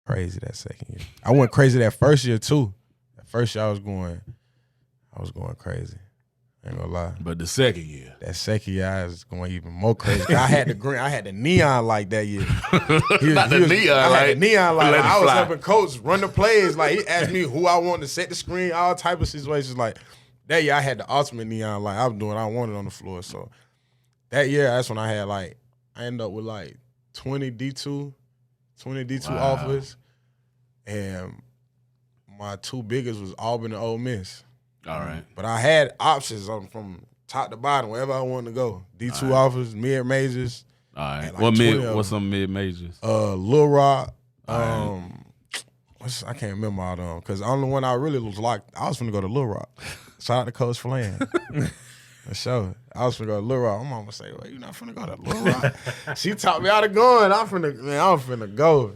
crazy that second year. I went crazy that first year too. That first year I was going crazy. I ain't gonna lie. But the second year. That second year I was going even more crazy. I had the neon light that year. Not the neon light. I had the neon light. Let it I was fly. helping coach run the plays. Like he asked me who I wanted to set the screen, all type of situations. Like that year I had the ultimate neon light. I was doing what I wanted on the floor. So that year that's when I had I ended up with 20 D2 offers. And my two biggest was Auburn and Ole Miss. All right. But I had options from top to bottom, wherever I wanted to go. D2 offers, mid majors. All right. What's some mid majors? Little Rock. Right. I can't remember all them because the only one I really was I was finna go to Little Rock. Shout out to Coach Flan. For sure. I was finna go to Little Rock. My mama say, "Well, you not finna go to Little Rock?" She taught me how to go, and I'm finna go.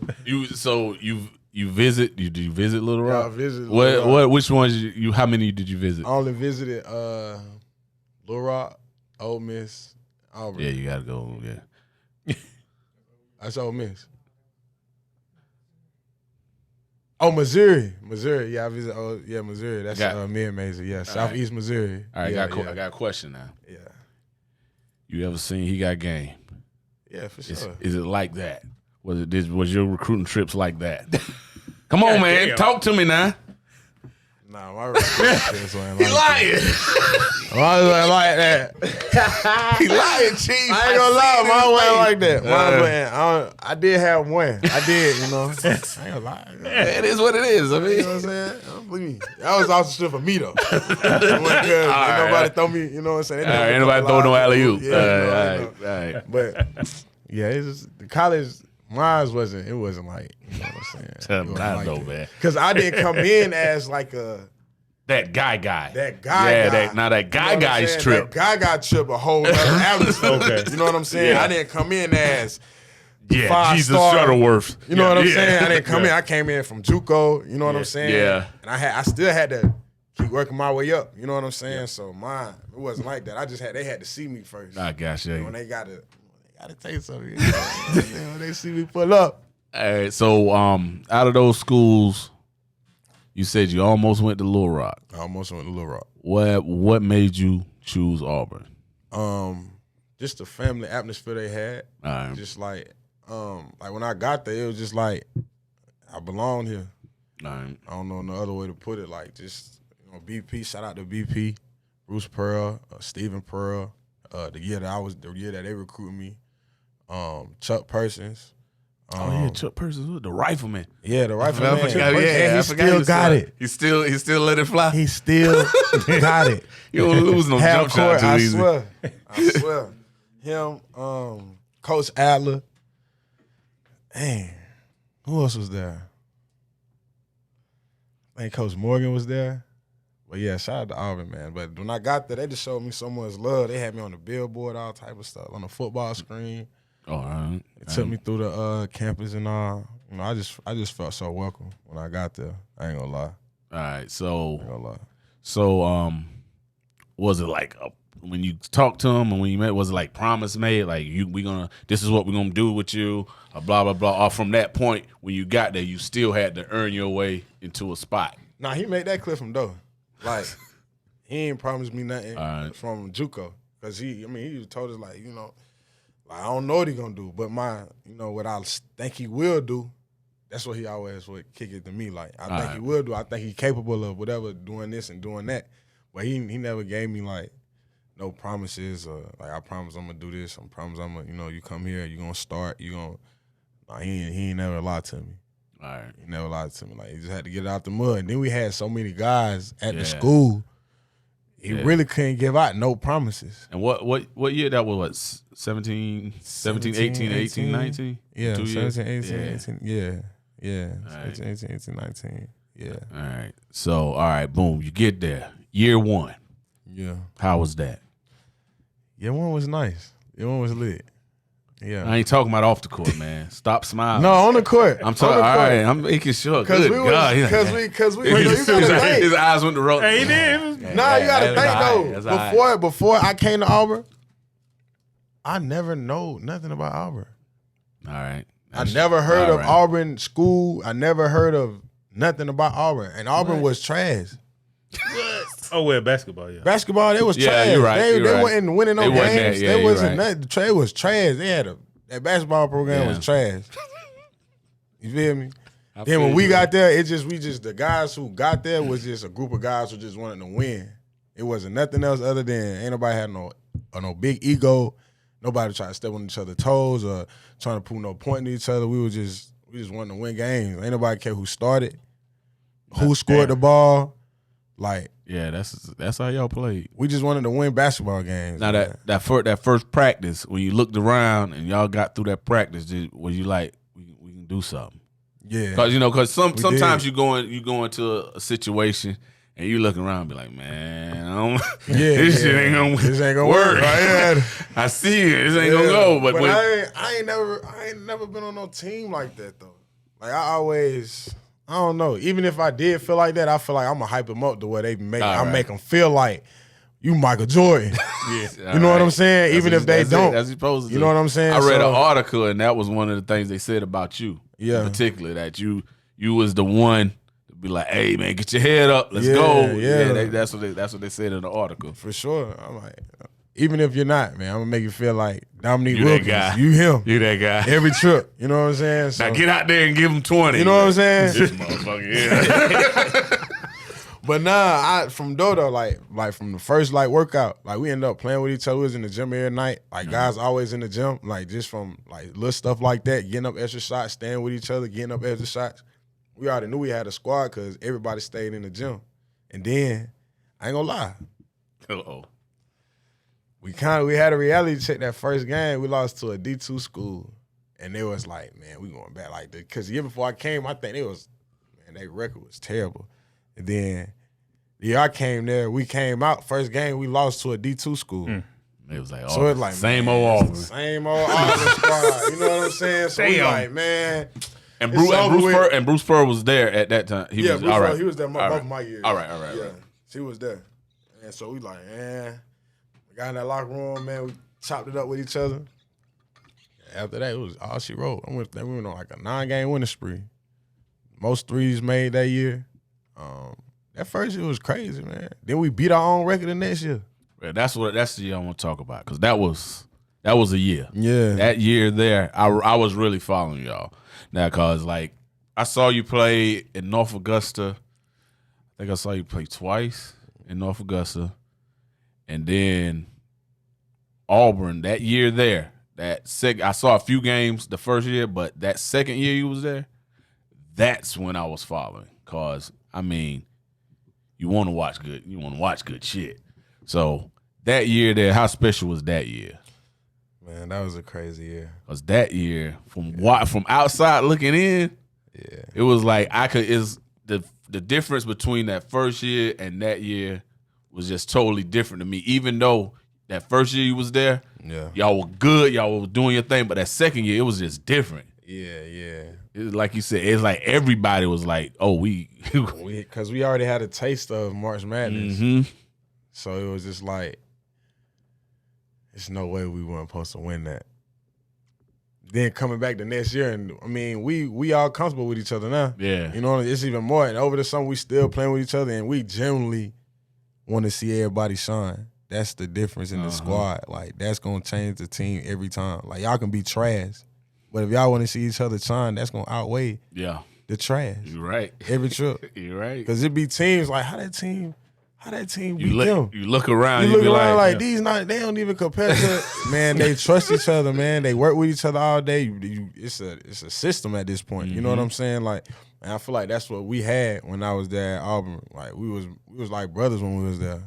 You visit Little Rock? Yeah, I visited Little Rock. Which ones how many did you visit? I only visited Little Rock, Ole Miss, Auburn. Yeah, you gotta go, yeah. That's Ole Miss. Oh, Missouri. Yeah, I visited Missouri. That's mid-major, yeah. Southeast Missouri. All right, yeah, I got a question now. Yeah. You ever seen He Got Game? Yeah, for sure. Is it like that? Was your recruiting trips like that? Come on, man. Damn. Talk to me now. Nah, my recruiting trips weren't like lying. Mine wasn't like that. He lying, Chief. I ain't gonna lie, mine wasn't like that. Mine wasn't. I did have one. I did, I ain't gonna lie. It is what it is. I mean, you know what I'm saying? Believe me. That was also shit for me, though. Nobody throw me, you know what I'm saying? Ain't nobody throw no alley-oop. Yeah, all right. But, yeah, it's just, the college, mine wasn't, it wasn't like, you know what I'm saying? I know, man. Because I didn't come in as like a, that guy. That guy guy. Now that guy's trip. That guy trip a whole other atmosphere. Okay. You know what I'm saying? Yeah. I didn't come in as Jesus 5-star. Shuttleworth. You know what I'm saying? I didn't come in. I came in from JUCO. You know what I'm saying? Yeah. And I still had to keep working my way up. You know what I'm saying? Yeah. So mine, it wasn't like that. They had to see me first. I got you. When they gotta take something. You know, when they see me pull up. All right. So out of those schools, you said you almost went to Little Rock. I almost went to Little Rock. What made you choose Auburn? Just the family atmosphere they had. All right. Just like when I got there, it was just like I belong here. All right. I don't know no other way to put it. Like just BP. Shout out to BP, Bruce Pearl, Stephen Pearl. The year that they recruited me. Chuck Persons. Chuck Persons, the rifleman. Yeah, the rifleman. He still got it. He still let it fly. He still got it. You don't lose no jump shot too easy. I swear. Him, Coach Adler. Man, who else was there? I think Coach Morgan was there. But yeah, shout out to Auburn, man. But when I got there, they just showed me so much love. They had me on the billboard, all type of stuff, on the football screen. All right. It took me through the campus and all. You know, I just felt so welcome when I got there. I ain't gonna lie. All right. So, I ain't gonna lie. So, was it like when you talked to him and when you met, was it like promise made? Like this is what we're gonna do with you, blah blah blah. Or from that point when you got there, you still had to earn your way into a spot. Nah, he made that clear from door. Like he ain't promised me nothing from JUCO because he told us like I don't know what he gonna do, but what I think he will do, that's what he always would kick it to me. Like I think he will do. I think he's capable of whatever, doing this and doing that. But he never gave me like no promises or like I promise I'm gonna do this. I promise I'm gonna you come here, you gonna start, he ain't never lied to me. All right. He never lied to me. Like he just had to get it out the mud. And then we had so many guys at the school. He really couldn't give out no promises. And what year that was? What, 17, 18, 19? Yeah, 2 years? 17, 18, yeah. 18. Yeah. Right. 17, 18, 18, 19. Yeah. All right. So, all right, boom. You get there. Year one. Yeah. How was that? Year one was nice. Year one was lit. Yeah. I ain't talking about off the court, man. Stop smiling. No, on the court. I'm talking. All right, I'm making sure. Good God. Because we his eyes went to roll. Hey, he did. Nah, you gotta think though. Before I came to Auburn, I never know nothing about Auburn. All right. I never heard of Auburn school. I never heard of nothing about Auburn. And Auburn was trash. Oh, well, basketball, yeah. Basketball, they was trash. You're right. They wasn't winning no games. They wasn't right. nothing. It was trash. They had that basketball program was trash. You feel me? Then when we got there, the guys who got there was just a group of guys who just wanted to win. It wasn't nothing else other than ain't nobody had no big ego. Nobody tried to step on each other's toes or trying to prove no point to each other. We just wanted to win games. Ain't nobody care who started, who scored the ball. Like, yeah, that's how y'all played. We just wanted to win basketball games. Now that first practice, when you looked around and y'all got through that practice, was you like, we can do something? Yeah, because sometimes you go into a situation and you look around and be like, man, this shit ain't gonna work. Right? I see it. This ain't gonna go. But I ain't never been on no team like that though. Like I don't know. Even if I did feel like that, I feel like I'm gonna hype them up the way they make. Make them feel like you Michael Jordan. You know what I'm saying? Even if they don't, that's supposed to. You know what I'm saying? I read an article and that was one of the things they said about you. Yeah, in particular that you was the one to be like, hey man, get your head up, let's go. Yeah, that's what they said in the article. For sure. I'm like, even if you're not, man, I'm gonna make you feel like Dominique Wilkins. That guy. You him. You that guy. Every trip. You know what I'm saying? So, now get out there and give him 20. You know what I'm saying? This motherfucker, yeah. But nah, from Dodo, like from the first workout, we ended up playing with each other. We was in the gym every night. Guys always in the gym, just from little stuff like that, getting up extra shots, staying with each other, getting up extra shots. We already knew we had a squad because everybody stayed in the gym. And then, I ain't gonna lie. Uh-oh. We had a reality check that first game. We lost to a D2 school. And it was like, man, we going back like that. Because the year before I came, I think their record was terrible. And then the year I came there, we came out. First game, we lost to a D2 school. It was like, so it's like same old Auburn. Same old Auburn squad. You know what I'm saying? So we like, man. And Bruce Purr was there at that time. He was there both my years. All right. Yeah, she was there. And so we like, man, we got in that locker room, man. We chopped it up with each other. After that, it was all she wrote. We went on a 9-game winning spree. Most threes made that year. That first year was crazy, man. Then we beat our own record the next year. Yeah, that's the year I want to talk about because that was a year. Yeah, that year there, I was really following y'all now because I saw you play in North Augusta. I think I saw you play twice in North Augusta, and then Auburn that year there. I saw a few games the first year, but that second year you was there, that's when I was following because you want to watch good. You want to watch good shit. So that year there, how special was that year? Man, that was a crazy year. Because that year, from outside looking in, it was like the difference between that first year and that year was just totally different to me. Even though that first year you was there, y'all were good, y'all were doing your thing, but that second year it was just different. Yeah. It was like you said, it's like everybody was like, oh, because we already had a taste of March Madness. Mm-hmm. So it was just like, there's no way we weren't supposed to win that. Then coming back the next year, and we all comfortable with each other now. Yeah. You know, it's even more. And over the summer, we still playing with each other, and we generally want to see everybody shine. That's the difference in the squad. That's going to change the team every time. Y'all can be trash, but if y'all want to see each other shine, that's going to outweigh the trash. You're right. Every trip. You're right. Because it be teams how that team beat them. You look around. You look around these they don't even compare to man. They trust each other, man. They work with each other all day. It's a system at this point. Mm-hmm. You know what I'm saying? And I feel like that's what we had when I was there at Auburn. We was like brothers when we was there.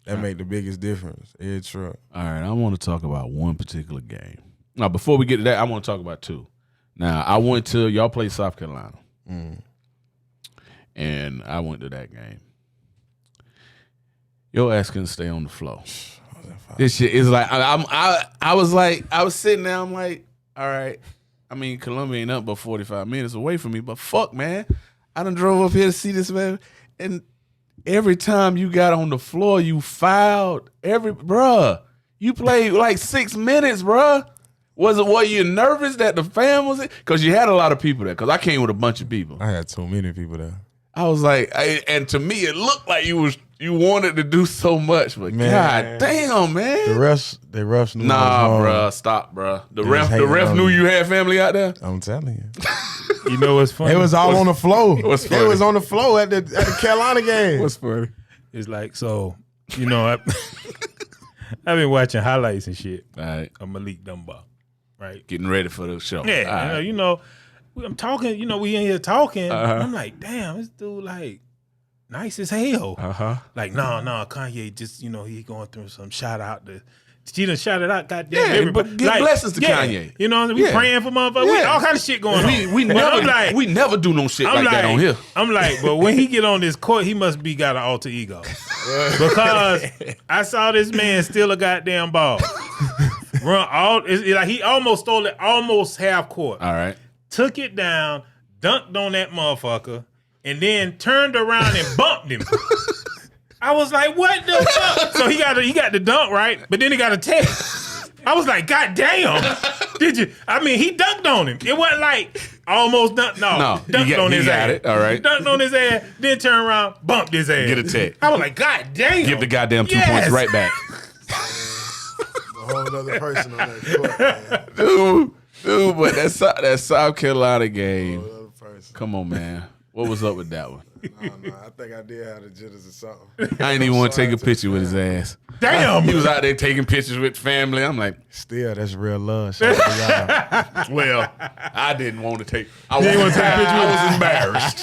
That made the biggest difference. It's true. All right, I want to talk about one particular game. Now, before we get to that, I want to talk about two. Now, I went to y'all play South Carolina, and I went to that game. Your ass couldn't stay on the floor. This shit is like I was sitting there. I'm like, all right. Columbia ain't up but 45 minutes away from me, but fuck, man, I done drove up here to see this man, and every time you got on the floor, you fouled. Bruh, you played 6 minutes, bruh. Were you nervous that the fam was it? Because you had a lot of people there. Because I came with a bunch of people. I had too many people there. I was like, and to me, it looked like you wanted to do so much, but man, god damn, man. The refs knew. Nah, bruh, stop, bruh. The ref knew you had family out there. I'm telling you. You know what's funny? It was all on the floor. What's funny? It was on the floor at the Carolina game. What's funny? It's like, so, you know, I've been watching highlights and shit. All right. Of Malik Dunbar, right? Getting ready for the show. Yeah, right. you know, I'm talking, you know, we in here talking. And I'm like, damn, this dude, like, nice as hell. Like, no, Kanye just, you know, he going through some shout out to, she done shouted out, goddamn everybody. But give blessings to Kanye. You know, we praying for motherfuckers. We all kind of shit going on. We never do no shit like that on here. I'm like, but when he get on this court, he must be got an alter ego. Because I saw this man steal a goddamn ball. Run all, it's like he almost stole it, almost half court. All right. Took it down, dunked on that motherfucker, and then turned around and bumped him. I was like, what the fuck? So he got the dunk, right? But then he got a text. I was like, God damn. Did you? I mean, he dunked on him. It wasn't like almost dunked. No, dunked on his ass. It, all right. Dunked on his ass, then turned around, bumped his ass. Get a text. I was like, God damn. Give the goddamn 2 points right back. A whole other person on that court, man. Dude, but that South Carolina game. Come on, man. What was up with that one? No, I think I did have the jitters or something. I didn't even want to take a picture with his ass. Damn. He was out there taking pictures with family. I'm like, still, that's real love. Shout out to y'all. well, I didn't want to take. I was embarrassed.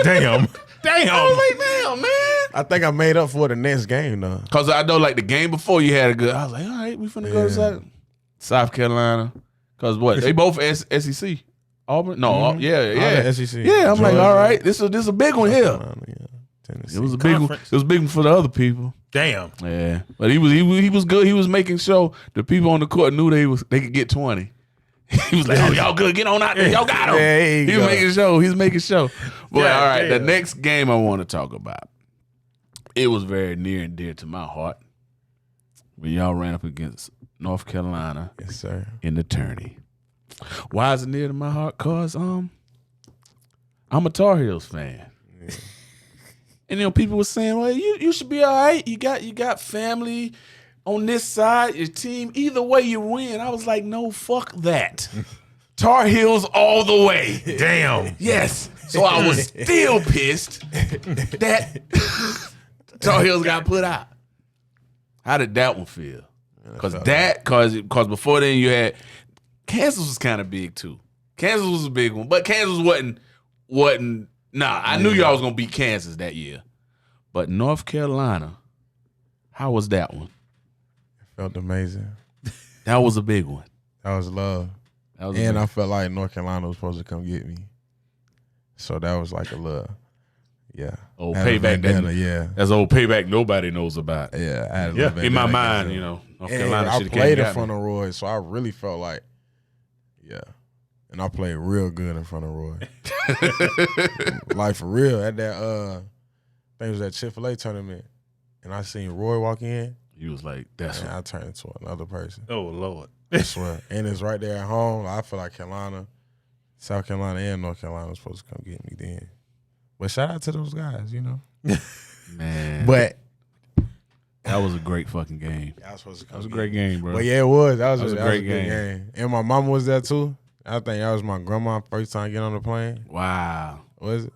Damn. I was like, damn, man. I think I made up for the next game, though. Because I know, like, the game before you had a good. I was like, all right, we finna go to South Carolina. Because what? They both SEC. Auburn? No, yeah. SEC. Yeah, I'm like, all right, this is a big one here. Tennessee. It was a big one. It was a big one for the other people. Damn. Yeah, but he was good. He was making sure the people on the court knew they could get 20. He was like, oh, y'all good, get on out there, y'all got him. Yeah, he was making sure. But all right, the next game I want to talk about, it was very near and dear to my heart when y'all ran up against North Carolina. Yes, sir. In the tourney. Why is it near to my heart? Cause I'm a Tar Heels fan. Yeah. And you know, people were saying, well, you should be all right. You got family on this side, your team. Either way you win. I was like, no, fuck that. Tar Heels all the way. Damn. Yes. So I was still pissed that Tar Heels got put out. How did that one feel? Cause before then you had Kansas was kind of big too. Kansas was a big one, but Kansas wasn't. Nah, I knew y'all was gonna beat Kansas that year, but North Carolina, how was that one? It felt amazing. That was a big one. That was love, and I felt like North Carolina was supposed to come get me, so that was like a little, old payback. That's old payback nobody knows about. Yeah, in my mind, you know, North Carolina. I played in front of Roy, so I really felt like. Yeah. And I played real good in front of Roy. Like for real. At that I think it was that Chick-fil-A tournament. And I seen Roy walk in. You was like, that's I turned into another person. Oh Lord. I swear. And it's right there at home. I feel like South Carolina and North Carolina was supposed to come get me then. But shout out to those guys, you know. Man. But that was a great fucking game. That was a great game, bro. But yeah, it was. That was a great game. And my mama was there too. I think that was my grandma's first time getting on the plane. Wow. Was it?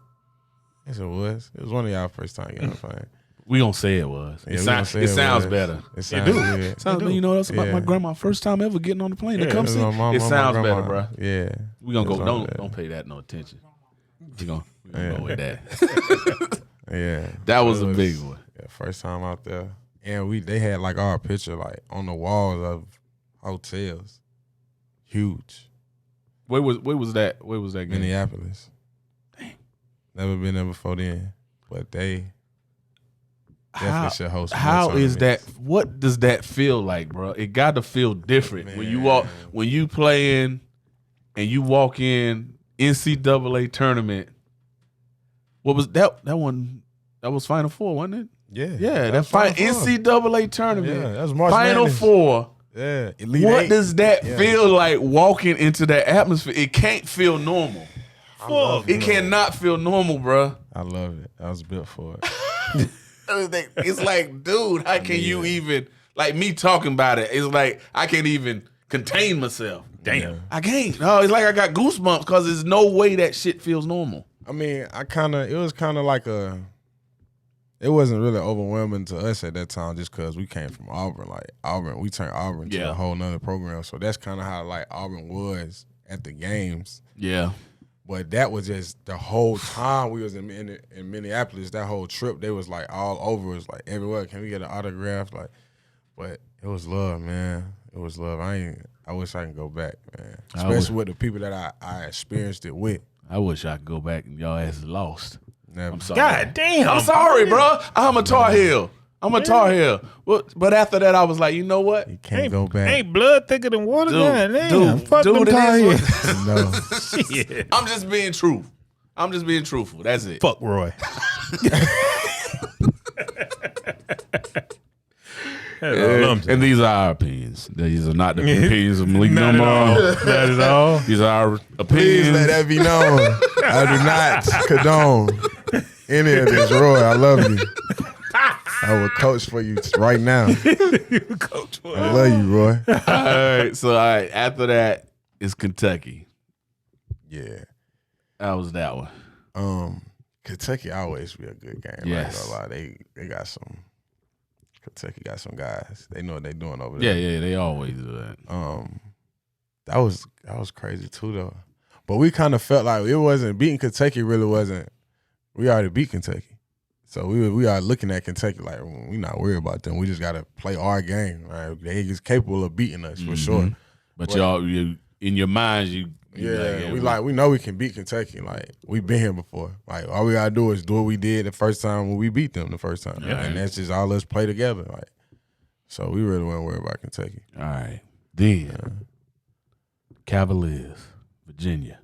Yes, it was. It was one of y'all first time getting on the plane. We gonna say it was. It sounds better. It sounds good. Sounds, you know, that's about my grandma first time ever getting on the plane to come see. It sounds better, bro. Yeah. We gonna go. Don't pay that no attention. We gonna go with that. Yeah. That was a big one. Yeah, first time out there. And they had like our picture like on the walls of hotels. Huge. Where was that? Where was that game? Minneapolis. Dang. Never been there before then. But they definitely should host. How is that? What does that feel like, bro? It got to feel different. Man. When you play in and you walk in NCAA tournament. What was that one? That was Final Four, wasn't it? Yeah. Yeah, that NCAA tournament. Yeah, that was March Final Madness. Four. Yeah. Elite What Eight. does that feel like walking into that atmosphere? It can't feel normal. Fuck. It cannot feel normal, bro. I love it. I was built for it. It's like, dude, how can you even, like me talking about it, it's like I can't even contain myself. Damn. I can't. No, it's like I got goosebumps because there's no way that shit feels normal. I mean, it was kind of like it wasn't really overwhelming to us at that time just because we came from Auburn. Like Auburn, we turned Auburn to a whole nother program. So that's kind of how like Auburn was at the games. Yeah. But that was just the whole time we was in Minneapolis, that whole trip, they was like all over. It was like everywhere. Can we get an autograph? Like, but it was love, man. It was love. I wish I could go back, man. Especially with the people that I experienced it with. I wish I could go back and y'all ass lost. Never. I'm sorry. God damn. I'm sorry, bro. I'm a Tar Heel. But after that, I was like, you know what? You can't go back. Ain't blood thicker than water? God damn. Dude, Fuck them Tar Heels. No. Shit. I'm just being truthful. I'm just being truthful. That's it. Fuck Roy. And these are our opinions. These are not the opinions of Malik no more. Not at all. These are our opinions. Please let that be known. I do not condone any of this. Roy, I love you. I will coach for you right now. Coach. I love you, Roy. All right. So after that is Kentucky. Yeah. That was that one. Kentucky always be a good game. Yes. I ain't gonna lie. They got some. Kentucky got some guys. They know what they doing over there. Yeah, they always do that. That was crazy too though. But we kind of felt like it wasn't beating Kentucky. Really wasn't. We already beat Kentucky. So we are looking at Kentucky like we not worried about them. We just gotta play our game. Right? They is capable of beating us for sure. But y'all, in your minds, we know we can beat Kentucky. Like we've been here before. Like all we gotta do is do what we did the first time when we beat them the first time, and that's just all us play together. Like so, we really weren't worried about Kentucky. All right, then Cavaliers, Virginia.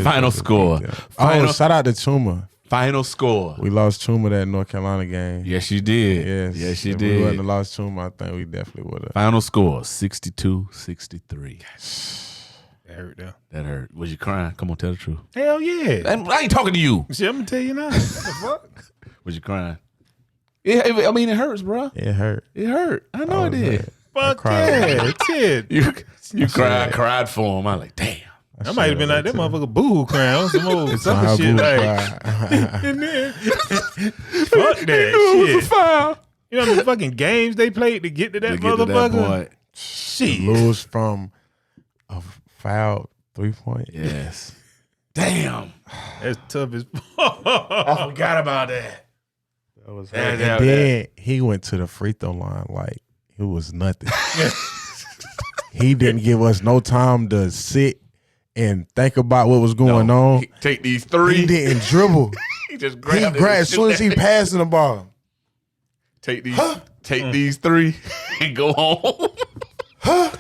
Final score. Shout out to Chuma. Final score. We lost Chuma that North Carolina game. Yes, you did. Yes, you if did. we wouldn't have lost Chuma, I think we definitely would have. Final score, 62-63. That hurt though. That hurt. Was you crying? Come on, tell the truth. Hell yeah. I ain't talking to you. Shit, I'm gonna tell you now. What the fuck? Was you crying? Yeah, I mean, it hurts, bro. It hurt. It hurt. I know it did. Hurt. Fuck yeah, kid. You cried for him. I'm like, damn. I might have been like that motherfucker boo crying on some old sucker shit like. And then, fuck that shit. Foul. You know how many fucking games they played to get to that motherfucker? Shit. Lose from a foul 3-point. Yes. Damn. That's tough as fuck. I forgot about that. That was and then he went to the free throw line like it was nothing. He didn't give us no time to sit and think about what was going on. Take these three. He didn't dribble. He just grabbed it. As soon as he passing the ball. Take these three and go home. I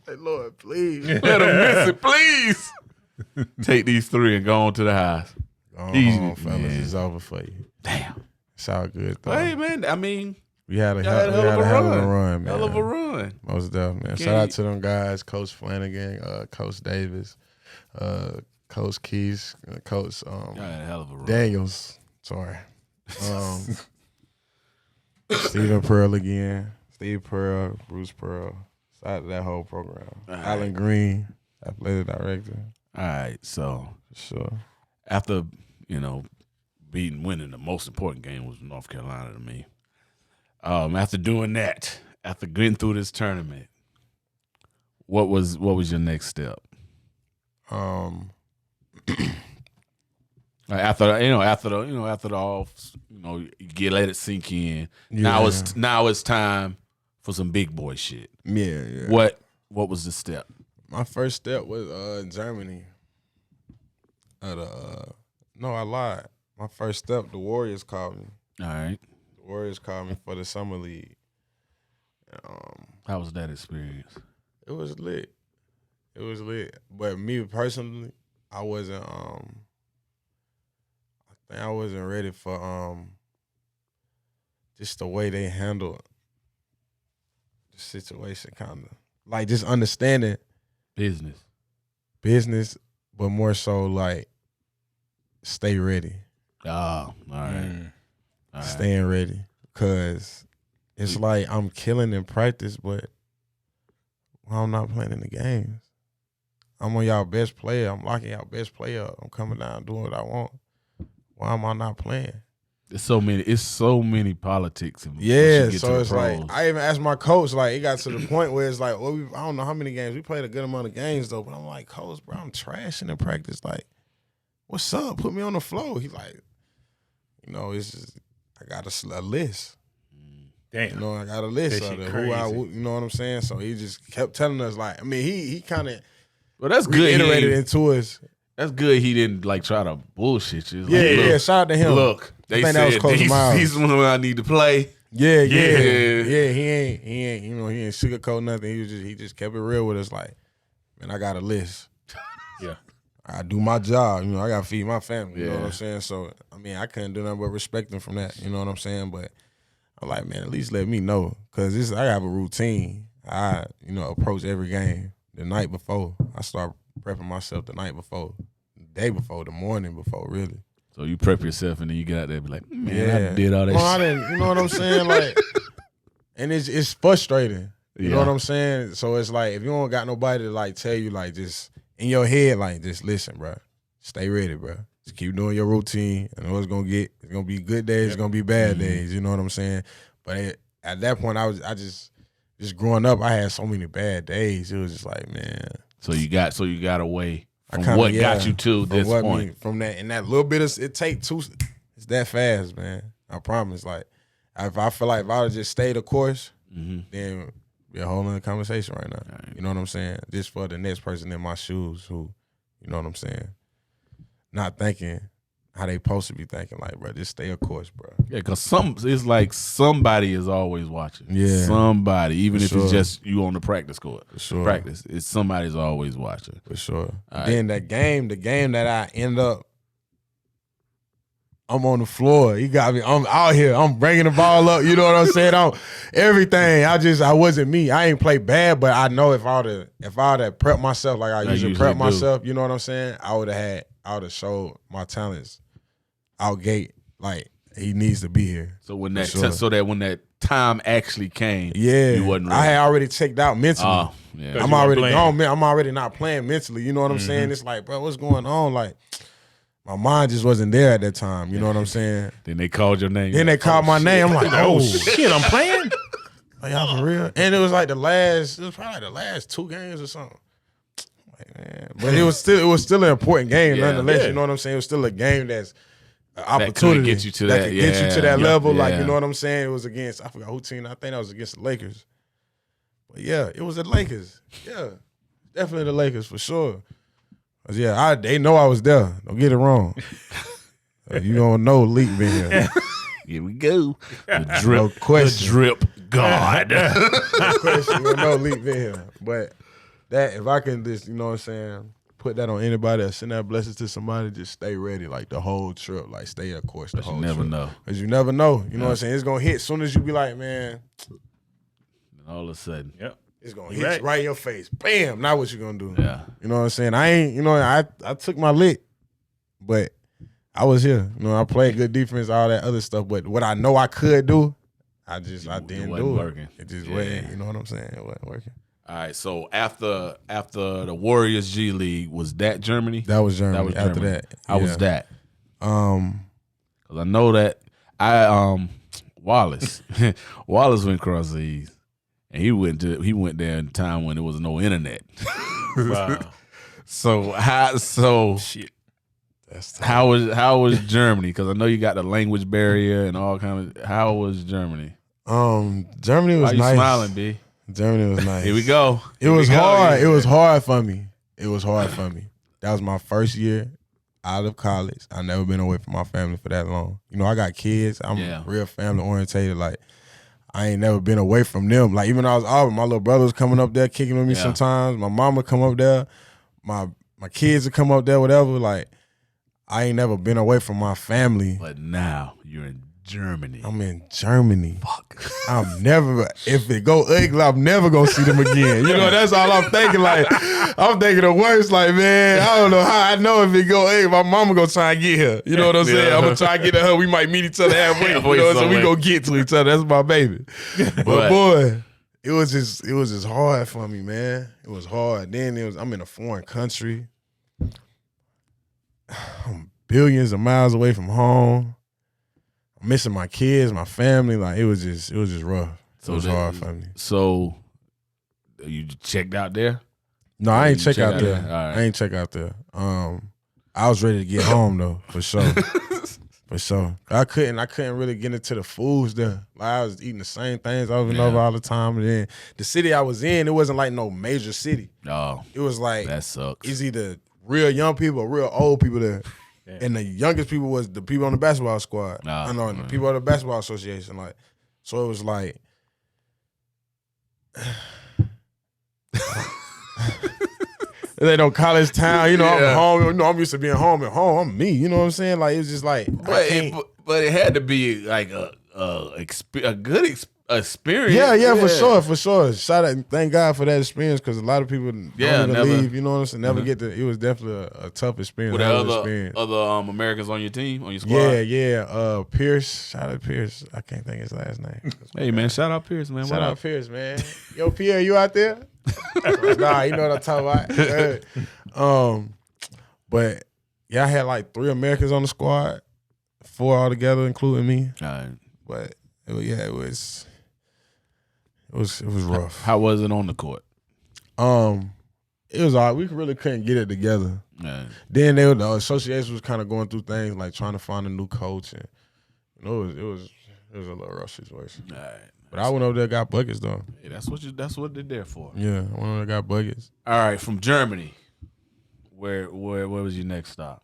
said, Lord, please. Let him miss it, please. Take these three and go on to the house. Easy, fellas. It's over for you. Damn. It's all good, though. Hey, man, I mean, we had a hell of a run, man. Hell of a run. Most definitely, man. Shout out to them guys, Coach Flanagan, Coach Davis, Coach Keys, Coach hell of a run. Daniels. Sorry. Stephen Pearl again. Steve Pearl, Bruce Pearl. Shout out to that whole program. Alan Green, athletic director. All right, so sure. After, winning the most important game was North Carolina to me. After doing that, after getting through this tournament, what was your next step? After you let it sink in. Yeah. Now it's time for some big boy shit. Yeah. What was the step? My first step was Germany. No, I lied. My first step, the Warriors called me. All right. The Warriors called me for the summer league. How was that experience? It was lit. But me personally, I wasn't. I think I wasn't ready just the way they handle the situation, kind of like just understanding business, but more so like stay ready. Oh, all right. Staying ready, because it's like I'm killing in practice, but I'm not playing in the games. I'm on y'all best player. I'm locking y'all best player up. I'm coming down doing what I want. Why am I not playing? It's so many politics. Yeah, so it's like I even asked my coach. Like it got to the point where it's like, well, I don't know how many games we played, a good amount of games though. But I'm like, coach, bro, I'm trashing in practice. Like, what's up? Put me on the floor. He's like, it's just I got a list. Damn. I got a list of it. Who I, you know what I'm saying? So he just kept telling us, like, I mean, he kind of that's good. Reiterated into us. That's good. He didn't like try to bullshit you. Yeah. Shout out to him. Look, they said these ones I need to play. Yeah. He ain't. He ain't sugarcoat nothing. He just kept it real with us. Like, man, I got a list. Yeah. I do my job. I got to feed my family. You know what I'm saying? So, I mean, I couldn't do nothing but respect him from that. You know what I'm saying? But I'm like, man, at least let me know, because I have a routine. I, approach every game the night before. I start prepping myself the night before, the day before, the morning before, really. So you prep yourself and then you get out there and be like, man, I did all that shit. I didn't, you know what I'm saying? Like, and it's frustrating. You know what I'm saying? So it's like, if you don't got nobody to like tell you, like, just in your head, like, just listen, bro. Stay ready, bro. Just keep doing your routine. I know it's gonna be good days, it's gonna be bad days. You know what I'm saying? But at that point, I just growing up, I had so many bad days. It was just like, man. So you got away from what got you to this point. From that, and that little bit of it take two. It's that fast, man. I promise. Like, if I feel like if I would just stay the course, then be a whole other conversation right now. Right. You know what I'm saying? Just for the next person in my shoes who, you know what I'm saying, not thinking how they supposed to be thinking. Like, bro, just stay a course, bro. Yeah, because it's like somebody is always watching. Yeah, somebody, even if it's just you on the practice court. For sure. Practice, it's somebody's always watching. For sure. Then the game that I end up, I'm on the floor. He got me. I'm out here. I'm bringing the ball up. You know what I'm saying? Everything. I wasn't me. I ain't play bad, but I know if I would have prepped myself like I usually prep myself, you know what I'm saying? I would have showed my talents out gate. Like, he needs to be here. So when that time actually came, you wasn't ready. I had already checked out mentally. Yeah. I'm already gone. I'm already not playing mentally. You know what I'm saying? It's like, bro, what's going on? Like, my mind just wasn't there at that time. You know what I'm saying? Then they called your name. Then they called my name. I'm like, oh shit, I'm playing? Like, y'all for real? And it was like probably the last 2 games or something. Like, man. But it was still an important game nonetheless. You know what I'm saying? It was still a game that's an opportunity that get you to that level. Like, you know what I'm saying? It was against, I forgot who team. I think that was against the Lakers. But yeah, it was the Lakers. Yeah, definitely the Lakers for sure. Yeah, they know I was there. Don't get it wrong. You don't know Leak been here. Here we go. The drip, no question. The drip God. No question. You don't know Leak been here. But that, if I can just, you know what I'm saying, put that on anybody or send that blessings to somebody, just stay ready, like the whole trip. Like, stay of course the whole trip. You never know. Because you never know. You know what I'm saying? It's going to hit as soon as you be like, man. And all of a sudden. Yep. It's gonna hit you right in your face. Bam! Now what you gonna do? Yeah. You know what I'm saying? I took my lick, but I was here. I played good defense, all that other stuff. But what I know I could do, I didn't do it. Working. It just wasn't. You know what I'm saying? It wasn't working. All right. So after the Warriors G League, was that Germany? That was Germany. After that, how was that? Because I know that Wallace went across seas. And he went there in a time when there was no internet. Wow. Shit. How was Germany? Because I know you got the language barrier and all kind of. How was Germany? Germany was nice. Why you smiling, B? Germany was nice. Here we go. It was hard. It was hard for me. That was my first year out of college. I never been away from my family for that long. I got kids. I'm real family orientated. Like, I ain't never been away from them. Like, even when I was Auburn, my little brother was coming up there kicking with me sometimes. My mama come up there. My kids would come up there, whatever. Like, I ain't never been away from my family. But now you're in Germany. I'm in Germany. Fuck. I'm never, if it go ugly, I'm never gonna see them again. You know, that's all I'm thinking. Like, I'm thinking the worst. Like, man, I don't know how I know if it go ugly. My mama gonna try and get her. You know what I'm saying? I'm gonna try and get to her. We might meet each other halfway. You know, so we gonna get to each other. That's my baby. But boy, it was just hard for me, man. It was hard. Then I'm in a foreign country. I'm billions of miles away from home. I'm missing my kids, my family. Like, it was just rough. So it was hard for me. So you checked out there? No, I ain't check out there. Right. I ain't check out there. I was ready to get home though, for sure. For sure. I couldn't really get into the foods there. Like, I was eating the same things over and over all the time. And then the city I was in, it wasn't like no major city. No. It was like, that sucks. It's either real young people or real old people there. Yeah. And the youngest people was the people on the basketball squad. I know, the people on the basketball association. Like, so it was like, they know college town. You know, I'm home. You know, I'm used to being home at home. I'm me. You know what I'm saying? Like, it's just like, but it had to be like a good experience. Yeah, for sure. Shout out, thank God for that experience, because a lot of people don't even leave. You know what I'm saying? Never get to. It was definitely a tough experience. Were there other Americans on your team, on your squad? Yeah. Pierce. Shout out Pierce. I can't think his last name. Hey man, shout out Pierce, man. Shout out Pierce, man. Yo, Pierre, you out there? Nah, you know what I'm talking about. But yeah, I had like 3 Americans on the squad, 4 altogether, including me. All right. But it was rough. How was it on the court? It was all right. We really couldn't get it together. Right. Then the association was kind of going through things like trying to find a new coach, and you know, it was a little rough situation. All right. But I went over there and got buckets though. Yeah, that's what they're there for. Yeah, I went over there and got buckets. All right, from Germany, where was your next stop?